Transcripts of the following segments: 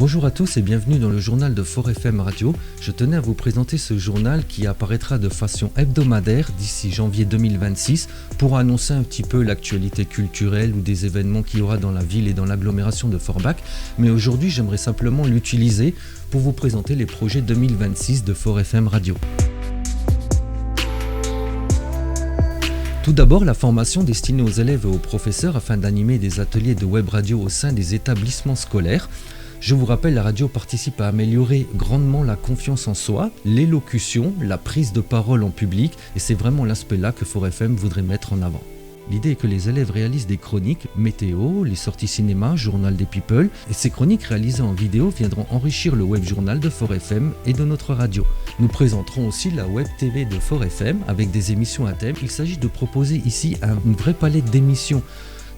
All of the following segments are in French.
Bonjour à tous et bienvenue dans le journal de Fort FM Radio. Je tenais à vous présenter ce journal qui apparaîtra de façon hebdomadaire d'ici janvier 2026 pour annoncer un petit peu l'actualité culturelle ou des événements qu'il y aura dans la ville et dans l'agglomération de Forbach. Mais aujourd'hui, j'aimerais simplement l'utiliser pour vous présenter les projets 2026 de Fort FM Radio. Tout d'abord, la formation destinée aux élèves et aux professeurs afin d'animer des ateliers de web radio au sein des établissements scolaires. Je vous rappelle, la radio participe à améliorer grandement la confiance en soi, l'élocution, la prise de parole en public, et c'est vraiment l'aspect-là que Fort FM voudrait mettre en avant. L'idée est que les élèves réalisent des chroniques, météo, les sorties cinéma, journal des people, et ces chroniques réalisées en vidéo viendront enrichir le web journal de Fort FM et de notre radio. Nous présenterons aussi la web TV de Fort FM avec des émissions à thème. Il s'agit de proposer ici une vraie palette d'émissions.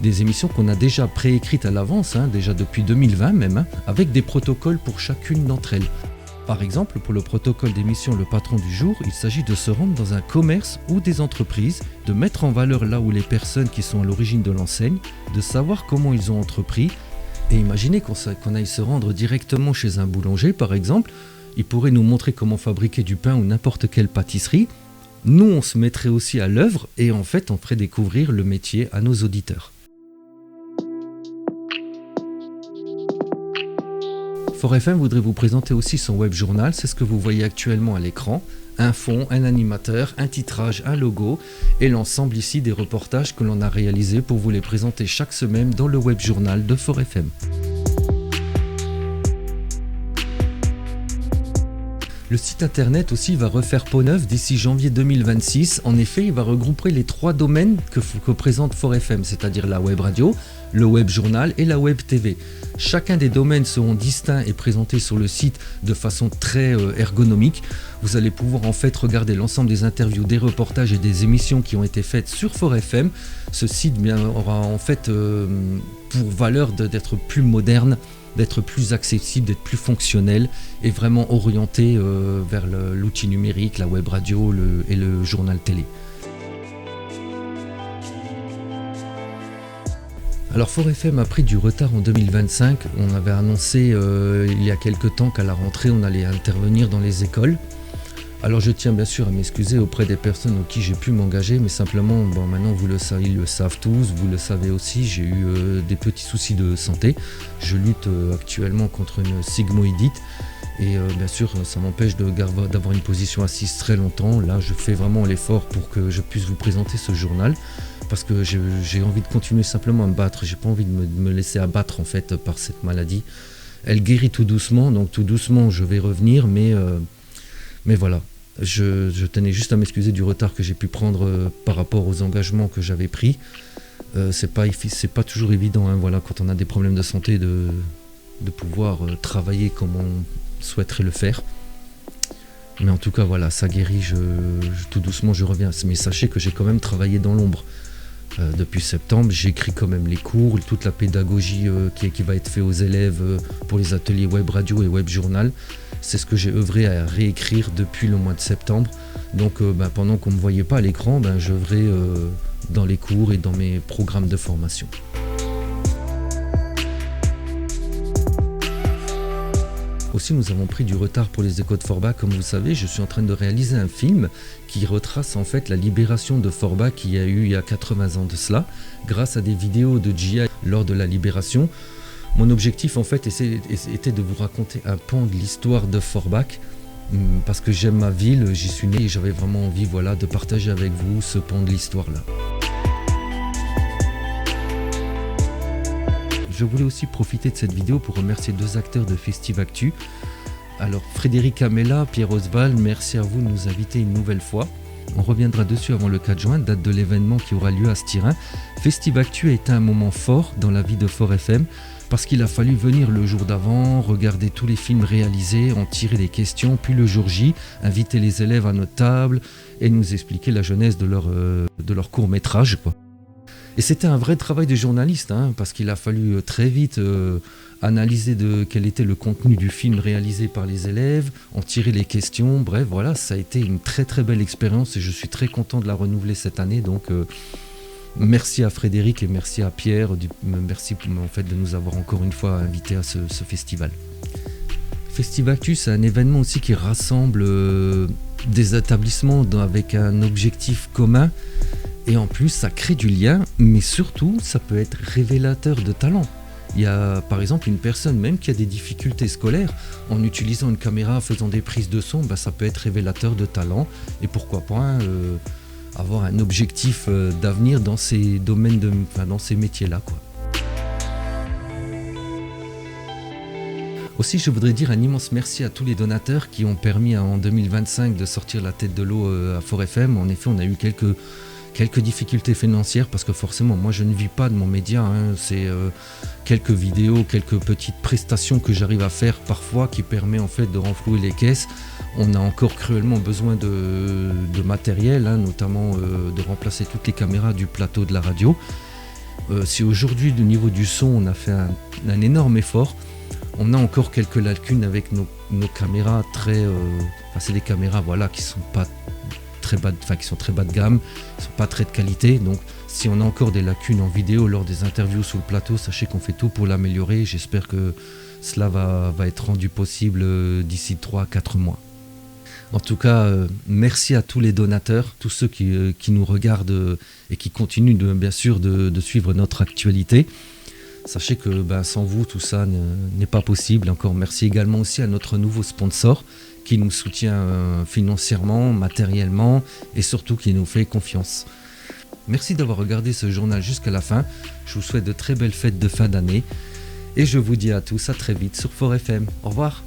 Des émissions qu'on a déjà préécrites à l'avance, déjà depuis 2020 même, avec des protocoles pour chacune d'entre elles. Par exemple, pour le protocole d'émission Le Patron du jour, il s'agit de se rendre dans un commerce ou des entreprises, de mettre en valeur là où les personnes qui sont à l'origine de l'enseigne, de savoir comment ils ont entrepris. Et imaginez qu'on aille se rendre directement chez un boulanger par exemple, il pourrait nous montrer comment fabriquer du pain ou n'importe quelle pâtisserie. Nous, on se mettrait aussi à l'œuvre et en fait, on ferait découvrir le métier à nos auditeurs. Fort FM voudrait vous présenter aussi son web journal, c'est ce que vous voyez actuellement à l'écran. Un fond, un animateur, un titrage, un logo et l'ensemble ici des reportages que l'on a réalisés pour vous les présenter chaque semaine dans le web journal de Fort FM. Le site internet aussi va refaire peau neuve d'ici janvier 2026. En effet, il va regrouper les 3 domaines que présente Fort FM, c'est-à-dire la web radio, le web journal et la web TV. Chacun des domaines seront distincts et présentés sur le site de façon très ergonomique. Vous allez pouvoir en fait regarder l'ensemble des interviews, des reportages et des émissions qui ont été faites sur Fort FM. Ce site aura en fait pour valeur d'être plus moderne, d'être plus accessible, d'être plus fonctionnel et vraiment orienté vers l'outil numérique, la web radio et le journal télé. Alors Fort FM a pris du retard en 2025, on avait annoncé il y a quelque temps qu'à la rentrée on allait intervenir dans les écoles. Alors je tiens bien sûr à m'excuser auprès des personnes auxquelles j'ai pu m'engager, mais simplement, maintenant ils le savent tous, vous le savez aussi, j'ai eu des petits soucis de santé. Je lutte actuellement contre une sigmoïdite et bien sûr ça m'empêche d'avoir une position assise très longtemps. Là je fais vraiment l'effort pour que je puisse vous présenter ce journal parce que j'ai envie de continuer simplement à me battre, j'ai pas envie de me laisser abattre en fait par cette maladie. Elle guérit tout doucement, donc tout doucement je vais revenir, mais voilà. Je tenais juste à m'excuser du retard que j'ai pu prendre par rapport aux engagements que j'avais pris. C'est pas toujours évident, quand on a des problèmes de santé de pouvoir travailler comme on souhaiterait le faire. Mais en tout cas, voilà, ça guérit, tout doucement je reviens. Mais sachez que j'ai quand même travaillé dans l'ombre. Depuis septembre, j'écris quand même les cours, toute la pédagogie qui va être faite aux élèves pour les ateliers web radio et web journal. C'est ce que j'ai œuvré à réécrire depuis le mois de septembre. Donc pendant qu'on ne me voyait pas à l'écran, j'œuvrais dans les cours et dans mes programmes de formation. Aussi, nous avons pris du retard pour les échos de Forbach. Comme vous le savez, je suis en train de réaliser un film qui retrace en fait la libération de Forbach qu'il y a eu il y a 80 ans de cela, grâce à des vidéos de GI lors de la libération. Mon objectif en fait était de vous raconter un pan de l'histoire de Forbach, parce que j'aime ma ville, j'y suis né et j'avais vraiment envie de partager avec vous ce pan de l'histoire-là. Je voulais aussi profiter de cette vidéo pour remercier 2 acteurs de Festivactu. Alors Frédéric Amella, Pierre Oswald, merci à vous de nous inviter une nouvelle fois. On reviendra dessus avant le 4 juin, date de l'événement qui aura lieu à Styrin. Festivactu a été un moment fort dans la vie de Fort FM parce qu'il a fallu venir le jour d'avant, regarder tous les films réalisés, en tirer des questions, puis le jour J, inviter les élèves à notre table et nous expliquer la genèse de leur court-métrage, quoi. Et c'était un vrai travail de journaliste, parce qu'il a fallu très vite analyser quel était le contenu du film réalisé par les élèves, en tirer les questions. Bref, voilà, ça a été une très très belle expérience et je suis très content de la renouveler cette année. Donc merci à Frédéric et merci à Pierre. Merci en fait de nous avoir encore une fois invités à ce festival. Festivactu, c'est un événement aussi qui rassemble des établissements avec un objectif commun. Et en plus, ça crée du lien, mais surtout, ça peut être révélateur de talent. Il y a par exemple une personne même qui a des difficultés scolaires, en utilisant une caméra, faisant des prises de son, ça peut être révélateur de talent. Et pourquoi pas avoir un objectif d'avenir dans ces domaines, dans ces métiers-là, quoi. Aussi, je voudrais dire un immense merci à tous les donateurs qui ont permis en 2025 de sortir la tête de l'eau à Fort FM. En effet, on a eu quelques difficultés financières parce que forcément, moi je ne vis pas de mon média. C'est quelques vidéos, quelques petites prestations que j'arrive à faire parfois qui permet en fait de renflouer les caisses. On a encore cruellement besoin de matériel, notamment de remplacer toutes les caméras du plateau de la radio. Si aujourd'hui, au niveau du son, on a fait un énorme effort, on a encore quelques lacunes avec nos caméras c'est des caméras qui sont pas très bas, qui sont très bas de gamme, qui sont pas très de qualité. Donc si on a encore des lacunes en vidéo lors des interviews sur le plateau, sachez qu'on fait tout pour l'améliorer. J'espère que cela va être rendu possible d'ici 3-4 mois. En tout cas, merci à tous les donateurs, tous ceux qui nous regardent et qui continuent bien sûr de suivre notre actualité. Sachez que sans vous, tout ça n'est pas possible. Encore merci également aussi à notre nouveau sponsor qui nous soutient financièrement, matériellement et surtout qui nous fait confiance. Merci d'avoir regardé ce journal jusqu'à la fin. Je vous souhaite de très belles fêtes de fin d'année et je vous dis à tous à très vite sur Fort FM. Au revoir.